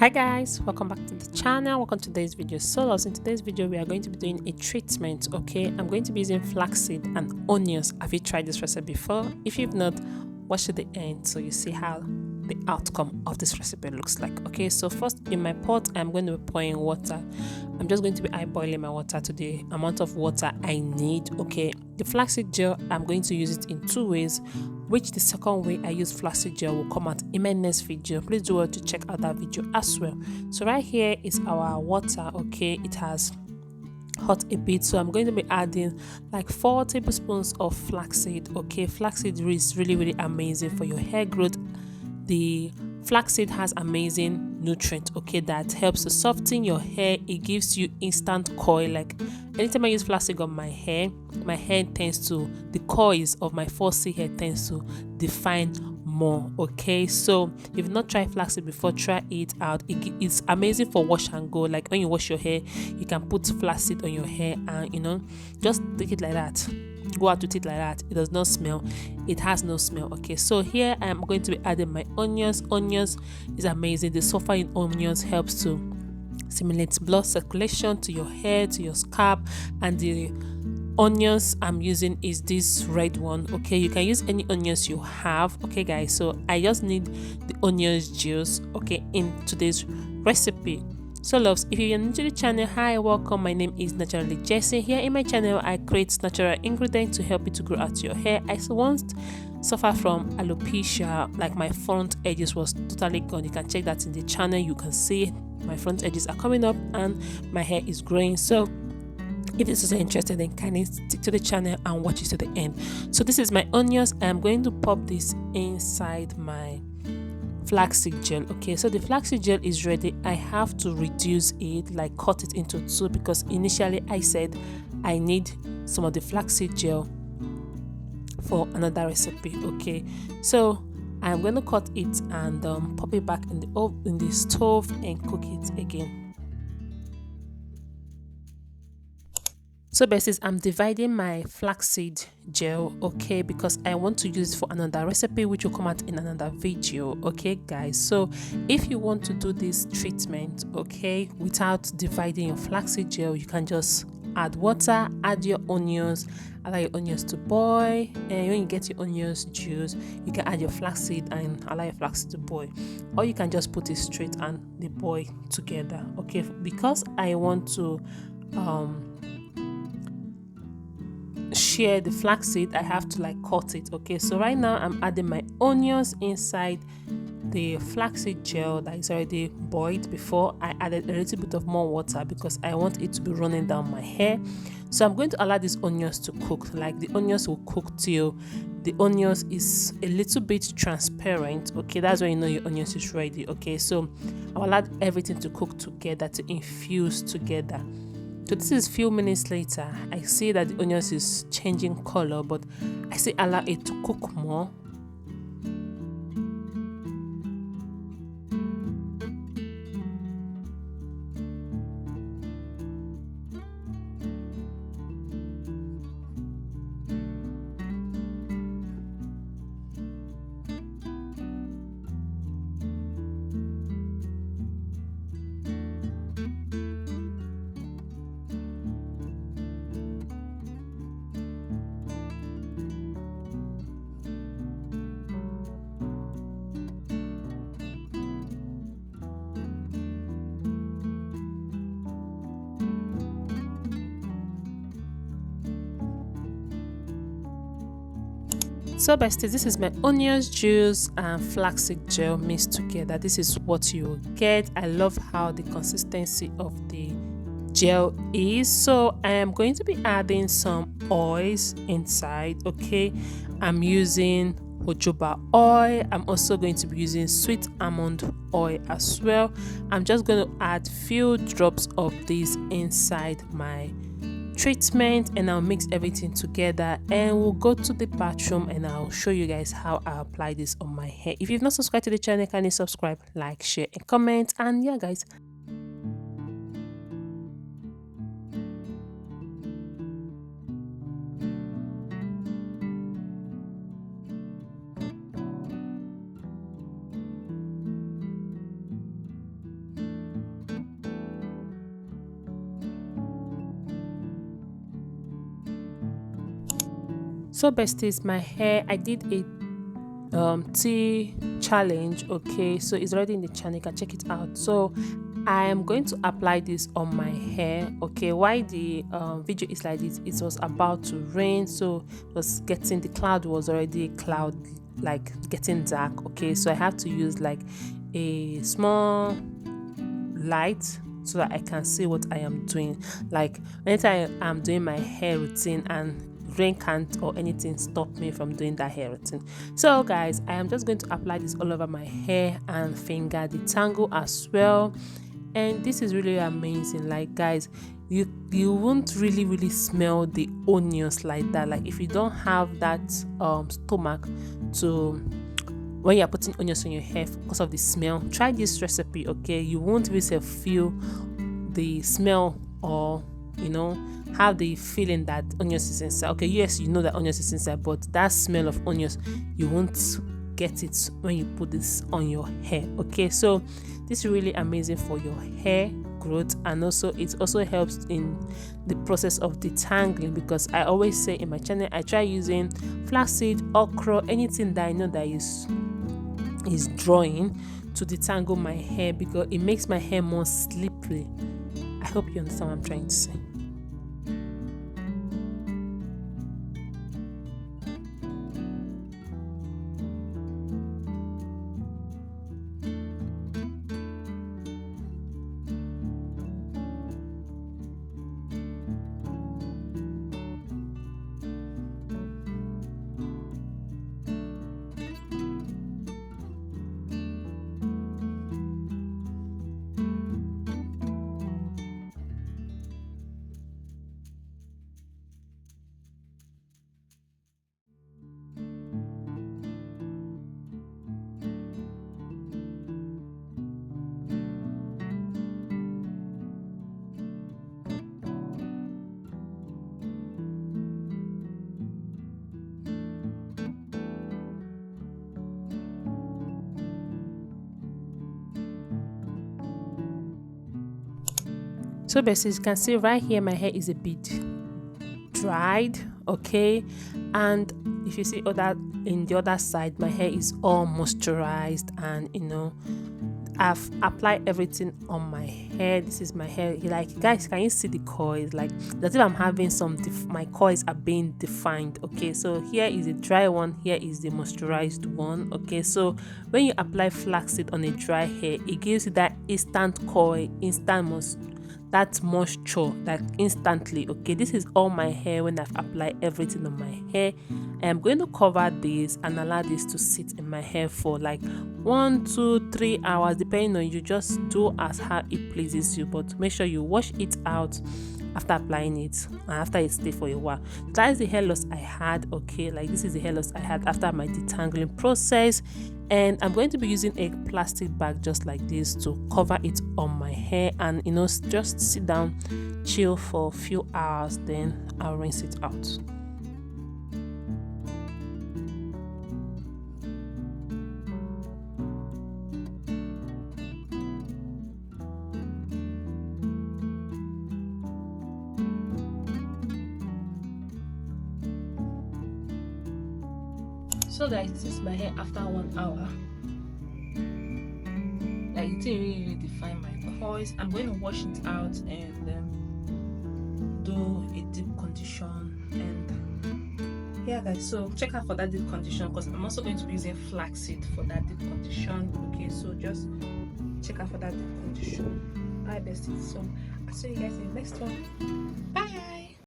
Hi guys, welcome back to the channel. Welcome to today's video. So in today's video we are going to be doing a treatment. Okay, I'm going to be using flaxseed and onions. Have you tried this recipe before? If you've not, watch to the end so you see how the outcome of this recipe looks like. Okay, so first in my pot I'm going to be pouring water. I'm just going to be boiling my water to the amount of water I need. Okay, the flaxseed gel, I'm going to use it in two ways, which the second way I use flaxseed gel will come out in my next video. Please do well to check out that video as well. So right here is our water. Okay, it has hot a bit, so I'm going to be adding like 4 tablespoons of flaxseed. Okay, flaxseed is really amazing for your hair growth. The flaxseed has amazing nutrient, okay, that helps to soften your hair. It gives you instant coil. Like anytime I use flaxseed on my hair tends to, the coils of my 4C hair tends to define more. Okay, so if you've not tried flaxseed before, try it out. It's amazing for wash and go. Like when you wash your hair, you can put flaxseed on your hair and just take it like that, go out with it like that. It does not smell, it has no smell. Okay, so here I am going to be adding my onions. Onions is amazing. The sulfur in onions helps to stimulate blood circulation to your hair, to your scalp. And the onions I'm using is this red one. Okay, you can use any onions you have. Okay guys, so I just need the onions juice, okay, in today's recipe. So loves, if you're new to the channel, hi, welcome. My name is Naturally Jessie. Here in my channel I create natural ingredients to help you to grow out your hair. I once suffer from alopecia, like my front edges was totally gone. You can check that in the channel. You can see my front edges are coming up and my hair is growing. So if this is interested, then kindly stick to the channel and watch it to the end. So this is my onions. I'm going to pop this inside my flaxseed gel. Okay, so the flaxseed gel is ready. I have to reduce it, like cut it into two, because initially I said I need some of the flaxseed gel for another recipe. Okay, so I'm going to cut it and pop it back in the stove and cook it again. So besties, I'm dividing my flaxseed gel, okay, because I want to use it for another recipe which will come out in another video. Okay guys, so if you want to do this treatment, okay, without dividing your flaxseed gel, you can just add water, add your onions, allow your onions to boil, and when you get your onions juice, you can add your flaxseed and allow your flaxseed to boil, or you can just put it straight and they boil together. Okay, because I want to share the flaxseed, I have to like cut it. Okay, so right now I'm adding my onions inside the flaxseed gel that is already boiled. Before I added a little bit of more water because I want it to be running down my hair. So I'm going to allow these onions to cook. Like the onions will cook till the onions is a little bit transparent. Okay, that's when you know your onions is ready. Okay, so I'll allow everything to cook together, to infuse together. So this is few minutes later. I see that the onions is changing color, but I still allow it to cook more. So besties, this is my onions juice and flaxseed gel mixed together. This is what you get. I love how the consistency of the gel is. So I am going to be adding some oils inside. Okay, I'm using jojoba oil. I'm also going to be using sweet almond oil as well. I'm just going to add few drops of this inside my treatment and I'll mix everything together and we'll go to the bathroom and I'll show you guys how I apply this on my hair. If you've not subscribed to the channel, kindly subscribe, like, share and comment. And yeah guys, So besties, my hair, I did a tea challenge. Okay, so it's already in the channel, you can check it out. So I am going to apply this on my hair. Okay, why the video is like this, it was about to rain, so it was getting, the cloud was already cloud, like getting dark. Okay, so I have to use like a small light so that I can see what I am doing. Like anytime I'm doing my hair routine and rain can't or anything stop me from doing that hair routine. So guys, I am just going to apply this all over my hair and finger detangle as well. And this is really amazing. Like guys, you won't really smell the onions like that. Like if you don't have that stomach to, when you're putting onions on your hair because of the smell, try this recipe. Okay, you won't really feel the smell, or have the feeling that onions is inside. Okay, yes, you know that onions is inside, but that smell of onions, you won't get it when you put this on your hair. Okay, so this is really amazing for your hair growth, and also it also helps in the process of detangling, because I always say in my channel I try using flaxseed, okra, anything that I know that is drawing, to detangle my hair, because it makes my hair more slippery. I hope you understand what I'm trying to say. So basically, you can see right here my hair is a bit dried. Okay, and if you see other in the other side, my hair is all moisturized, and I've applied everything on my hair. This is my hair. Like guys, can you see the coils? Like that's if I'm having some my coils are being defined. Okay, so here is a dry one, here is the moisturized one. Okay, so when you apply flaxseed on a dry hair, it gives you that instant coil, that moisture, like instantly. Okay, this is all my hair when I've applied everything on my hair. I'm going to cover this and allow this to sit in my hair for like 1, 2, 3 hours, depending on you. Just do as how it pleases you, but make sure you wash it out after applying it and after it stay for a while. That is the hair loss I had. Okay, like this is the hair loss I had after my detangling process, and I'm going to be using a plastic bag just like this to cover it on my hair, and just sit down, chill for a few hours, then I'll rinse it out. So guys, this is my hair after 1 hour. Like it didn't really define my coils. I'm going to wash it out and do a deep condition. And yeah guys, so check out for that deep condition, because I'm also going to be using flaxseed for that deep condition. Okay, so just check out for that deep condition. Alright besties, so I'll see you guys in the next one. Bye.